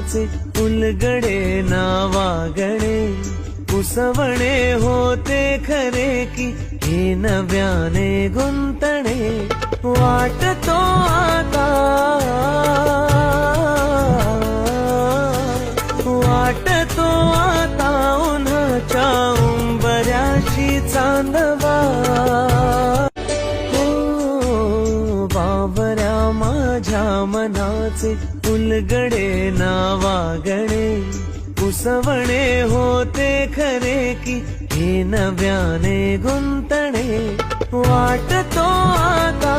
मनाचे उलगडे नावागणे उसवणे होते खरे की हे नव्याने गुंतणे वाटतो आता उन्हाच्या उंबऱ्याशी चांदवा बावऱ्या माझ्या मनाचे उलगडे नावागणे उसवणे होते खरे की हे नव्याने गुंतणे वाटतो आता